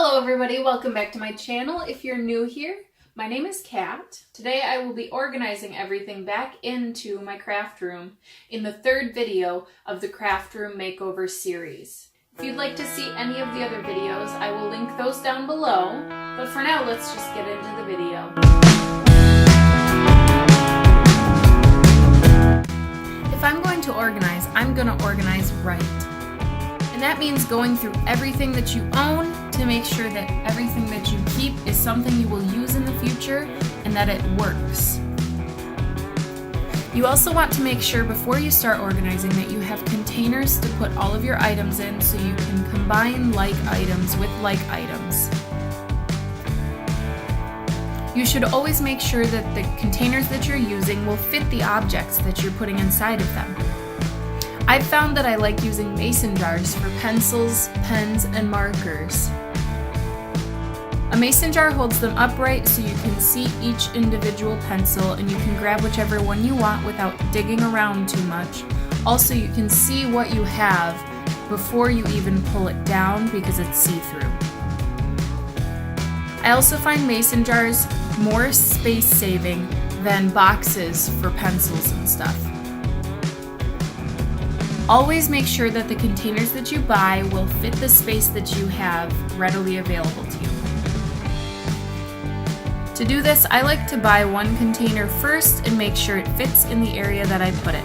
Hello everybody, welcome back to my channel. If you're new here, my name is Kat. Today I will be organizing everything back into my craft room in the third video of the craft room makeover series. If you'd like to see any of the other videos, I will link those down below, but for now let's just get into the video. If I'm going to organize, I'm going to organize right. And that means going through everything that you own to make sure that everything that you keep is something you will use in the future and that it works. You also want to make sure before you start organizing that you have containers to put all of your items in so you can combine like items with like items. You should always make sure that the containers that you're using will fit the objects that you're putting inside of them. I've found that I like using mason jars for pencils, pens, and markers. A mason jar holds them upright so you can see each individual pencil and you can grab whichever one you want without digging around too much. Also, you can see what you have before you even pull it down because it's see-through. I also find mason jars more space-saving than boxes for pencils and stuff. Always make sure that the containers that you buy will fit the space that you have readily available to you. To do this, I like to buy one container first and make sure it fits in the area that I put it.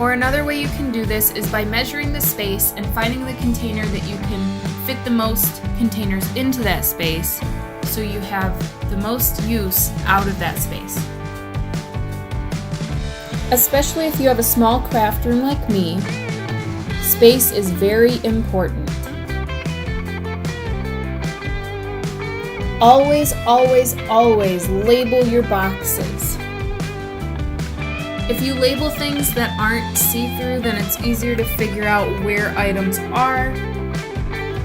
Or another way you can do this is by measuring the space and finding the container that you can fit the most containers into that space so you have the most use out of that space. Especially if you have a small craft room like me, space is very important. Always, always, always label your boxes. If you label things that aren't see-through, then it's easier to figure out where items are.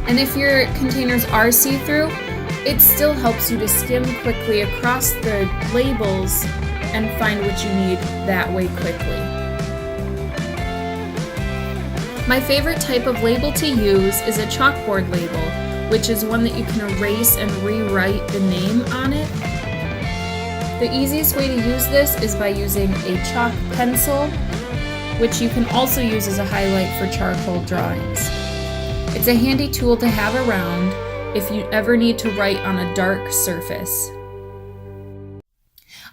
And if your containers are see-through, it still helps you to skim quickly across the labels and find what you need that way quickly. My favorite type of label to use is a chalkboard label, which is one that you can erase and rewrite the name on it. The easiest way to use this is by using a chalk pencil, which you can also use as a highlight for charcoal drawings. It's a handy tool to have around if you ever need to write on a dark surface.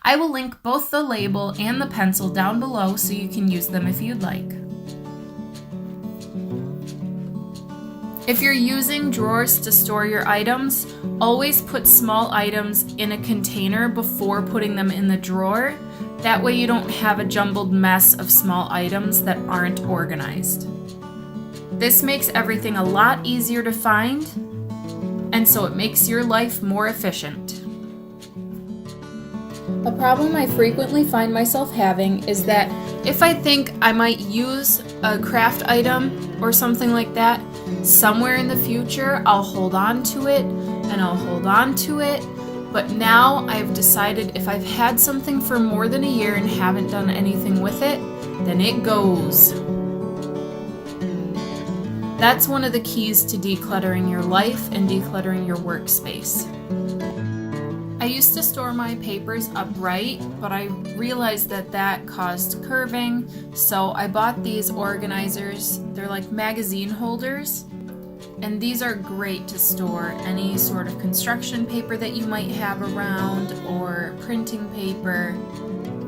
I will link both the label and the pencil down below so you can use them if you'd like. If you're using drawers to store your items, always put small items in a container before putting them in the drawer. That way you don't have a jumbled mess of small items that aren't organized. This makes everything a lot easier to find, and so it makes your life more efficient. A problem I frequently find myself having is that if I think I might use a craft item or something like that somewhere in the future, I'll hold on to it and I'll hold on to it. But now I've decided if I've had something for more than a year and haven't done anything with it, then it goes. That's one of the keys to decluttering your life and decluttering your workspace. I used to store my papers upright, but I realized that caused curving, so I bought these organizers. They're like magazine holders, and these are great to store any sort of construction paper that you might have around or printing paper.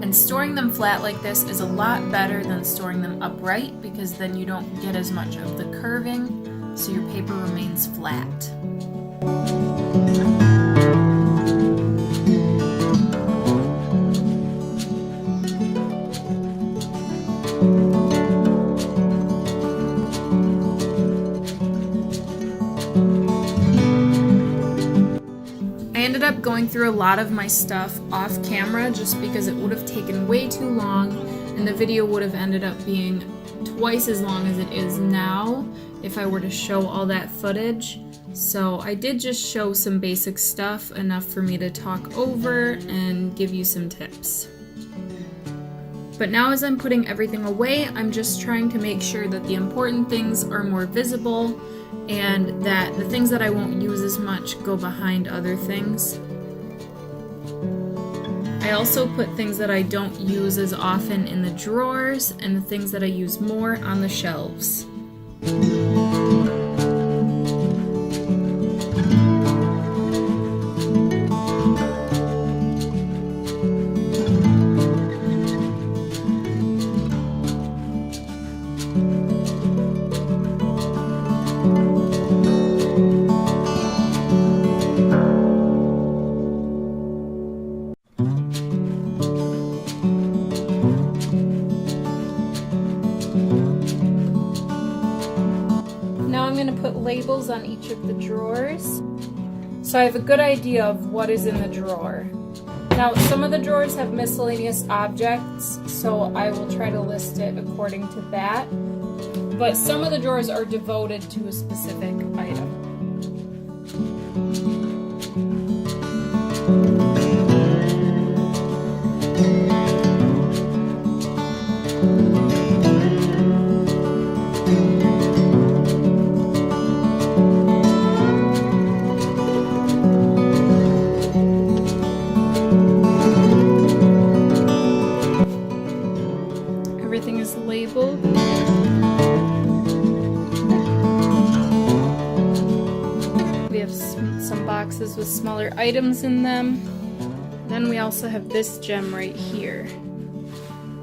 And storing them flat like this is a lot better than storing them upright because then you don't get as much of the curving, so your paper remains flat. I ended up going through a lot of my stuff off camera just because it would have taken way too long and the video would have ended up being twice as long as it is now if I were to show all that footage. So I did just show some basic stuff, enough for me to talk over and give you some tips. But now as I'm putting everything away, I'm just trying to make sure that the important things are more visible and that the things that I won't use as much go behind other things. I also put things that I don't use as often in the drawers and the things that I use more on the shelves. Now I'm going to put labels on each of the drawers, so I have a good idea of what is in the drawer. Now some of the drawers have miscellaneous objects, so I will try to list it according to that, but some of the drawers are devoted to a specific item. Everything is labeled. We have some boxes with smaller items in them. Then we also have this gem right here.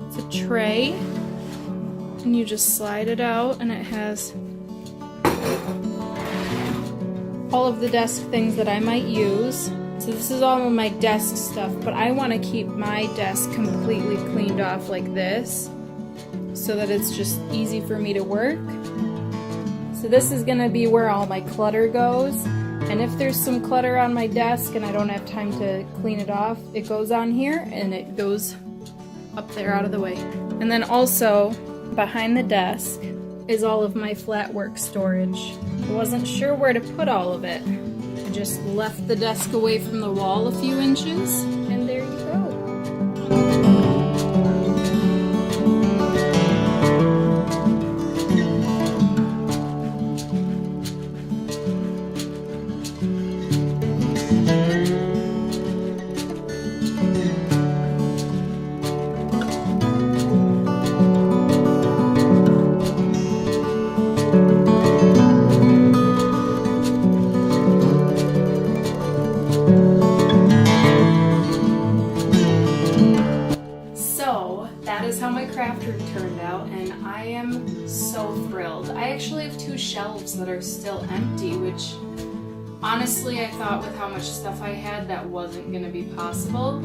It's a tray, and you just slide it out, and it has all of the desk things that I might use. So this is all of my desk stuff, but I want to keep my desk completely cleaned off like this, so that it's just easy for me to work. So this is gonna be where all my clutter goes, and if there's some clutter on my desk and I don't have time to clean it off, it goes on here and it goes up there out of the way. And then also behind the desk is all of my flat work storage. I wasn't sure where to put all of it. I just left the desk away from the wall a few inches, and there you go. That is how my craft room turned out, and I am so thrilled. I actually have 2 shelves that are still empty, which honestly I thought with how much stuff I had that wasn't going to be possible.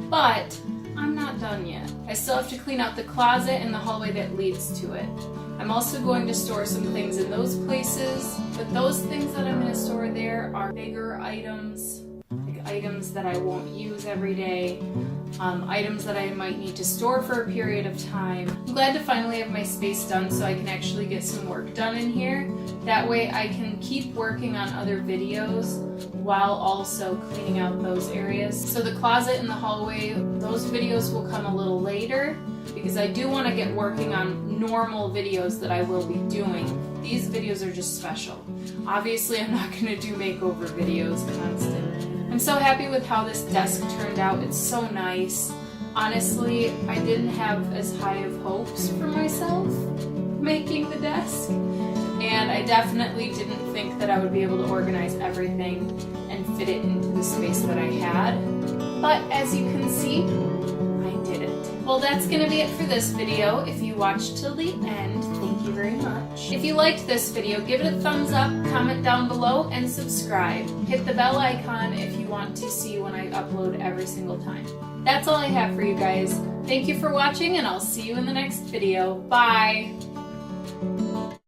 But I'm not done yet. I still have to clean out the closet and the hallway that leads to it. I'm also going to store some things in those places, but those things that I'm going to store there are bigger items, like items that I won't use every day. Items that I might need to store for a period of time. I'm glad to finally have my space done so I can actually get some work done in here. That way I can keep working on other videos while also cleaning out those areas. So the closet and the hallway, those videos will come a little later because I do want to get working on normal videos that I will be doing. These videos are just special. Obviously I'm not going to do makeover videos constantly. I'm so happy with how this desk turned out. It's so nice. Honestly, I didn't have as high of hopes for myself making the desk, and I definitely didn't think that I would be able to organize everything and fit it into the space that I had. But as you can see, I did it. Well, that's going to be it for this video. If you watched till the end, thank you very much. If you liked this video, give it a thumbs up, comment down below, and subscribe. Hit the bell icon if you want to see when I upload every single time. That's all I have for you guys. Thank you for watching, and I'll see you in the next video. Bye!